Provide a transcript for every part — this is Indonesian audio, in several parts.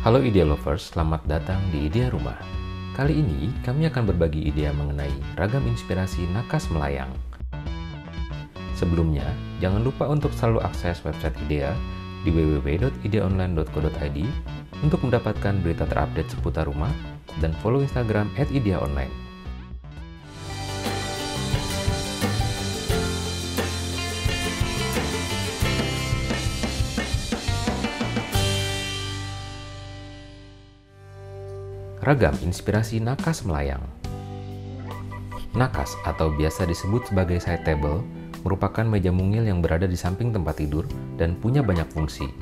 Halo Idea Lovers, selamat datang di Idea Rumah. Kali ini kami akan berbagi ide mengenai ragam inspirasi nakas melayang. Sebelumnya, jangan lupa untuk selalu akses website Idea di www.ideaonline.co.id untuk mendapatkan berita terupdate seputar rumah dan follow Instagram @ideaonline. Ragam inspirasi nakas melayang. Nakas atau biasa disebut sebagai side table merupakan meja mungil yang berada di samping tempat tidur dan punya banyak fungsi.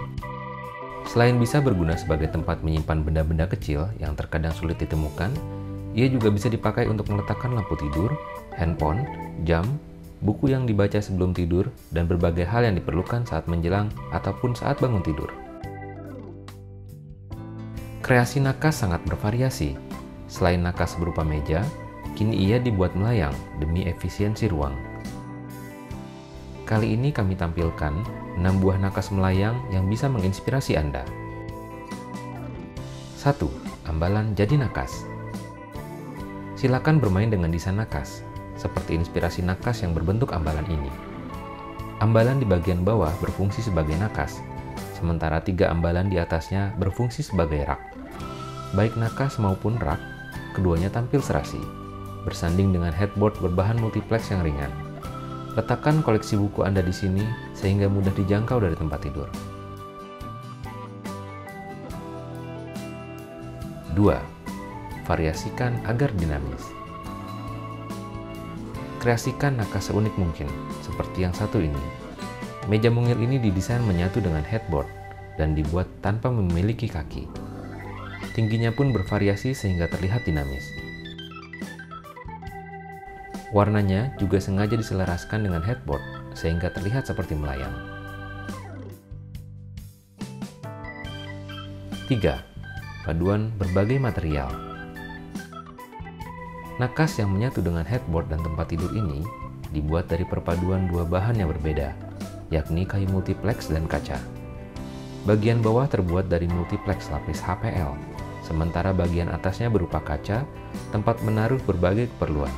Selain bisa berguna sebagai tempat menyimpan benda-benda kecil yang terkadang sulit ditemukan, ia juga bisa dipakai untuk meletakkan lampu tidur, handphone, jam, buku yang dibaca sebelum tidur, dan berbagai hal yang diperlukan saat menjelang ataupun saat bangun tidur. Kreasi nakas sangat bervariasi. Selain nakas berupa meja, kini ia dibuat melayang demi efisiensi ruang. Kali ini kami tampilkan 6 buah nakas melayang yang bisa menginspirasi Anda. 1. Ambalan jadi nakas. Silakan bermain dengan desain nakas, seperti inspirasi nakas yang berbentuk ambalan ini. Ambalan di bagian bawah berfungsi sebagai nakas, sementara 3 ambalan di atasnya berfungsi sebagai rak. Baik nakas maupun rak, keduanya tampil serasi, bersanding dengan headboard berbahan multiplex yang ringan. Letakkan koleksi buku Anda di sini sehingga mudah dijangkau dari tempat tidur. 2. Variasikan agar dinamis. Kreasikan nakas seunik mungkin, seperti yang satu ini. Meja mungil ini didesain menyatu dengan headboard dan dibuat tanpa memiliki kaki. Tingginya pun bervariasi sehingga terlihat dinamis. Warnanya juga sengaja diselaraskan dengan headboard sehingga terlihat seperti melayang. 3. Paduan berbagai material. Nakas yang menyatu dengan headboard dan tempat tidur ini dibuat dari perpaduan 2 bahan yang berbeda, yakni kayu multiplex dan kaca. Bagian bawah terbuat dari multiplex lapis HPL, sementara bagian atasnya berupa kaca, tempat menaruh berbagai keperluan.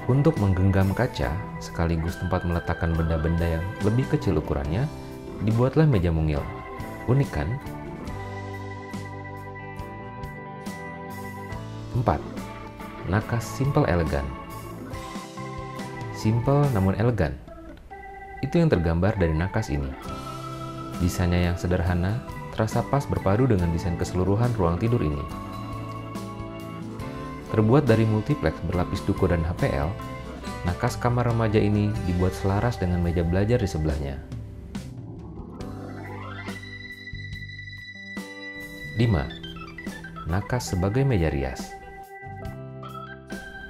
Untuk menggenggam kaca, sekaligus tempat meletakkan benda-benda yang lebih kecil ukurannya, dibuatlah meja mungil. Unik kan? 4. Nakas simple elegan. Simple namun elegan. Itu yang tergambar dari nakas ini. Desainnya yang sederhana, terasa pas berpadu dengan desain keseluruhan ruang tidur ini. Terbuat dari multiplex berlapis duku dan HPL, nakas kamar remaja ini dibuat selaras dengan meja belajar di sebelahnya. 5. Nakas sebagai meja rias.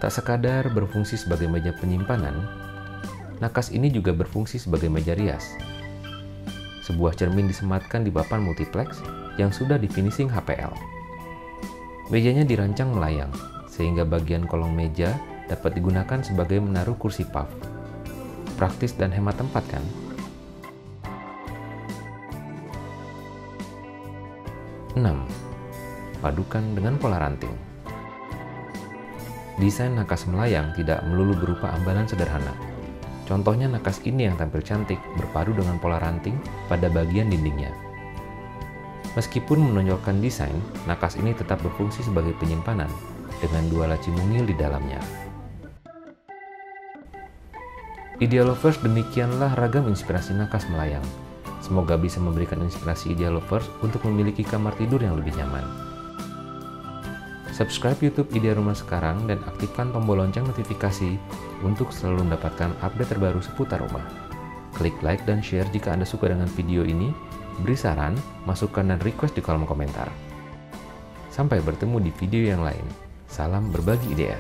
Tak sekadar berfungsi sebagai meja penyimpanan, nakas ini juga berfungsi sebagai meja rias. Sebuah cermin disematkan di papan multiplex yang sudah di finishing HPL. Mejanya dirancang melayang, sehingga bagian kolong meja dapat digunakan sebagai menaruh kursi puff. Praktis dan hemat tempat kan? 6. Padukan dengan pola ranting. Desain nakas melayang tidak melulu berupa ambalan sederhana. Contohnya nakas ini yang tampil cantik berpadu dengan pola ranting pada bagian dindingnya. Meskipun menonjolkan desain, nakas ini tetap berfungsi sebagai penyimpanan dengan 2 laci mungil di dalamnya. Idea Lovers, demikianlah ragam inspirasi nakas melayang. Semoga bisa memberikan inspirasi Idea Lovers untuk memiliki kamar tidur yang lebih nyaman. Subscribe YouTube Idea Rumah sekarang dan aktifkan tombol lonceng notifikasi untuk selalu mendapatkan update terbaru seputar rumah. Klik like dan share jika Anda suka dengan video ini, beri saran, masukan, dan request di kolom komentar. Sampai bertemu di video yang lain. Salam berbagi idea.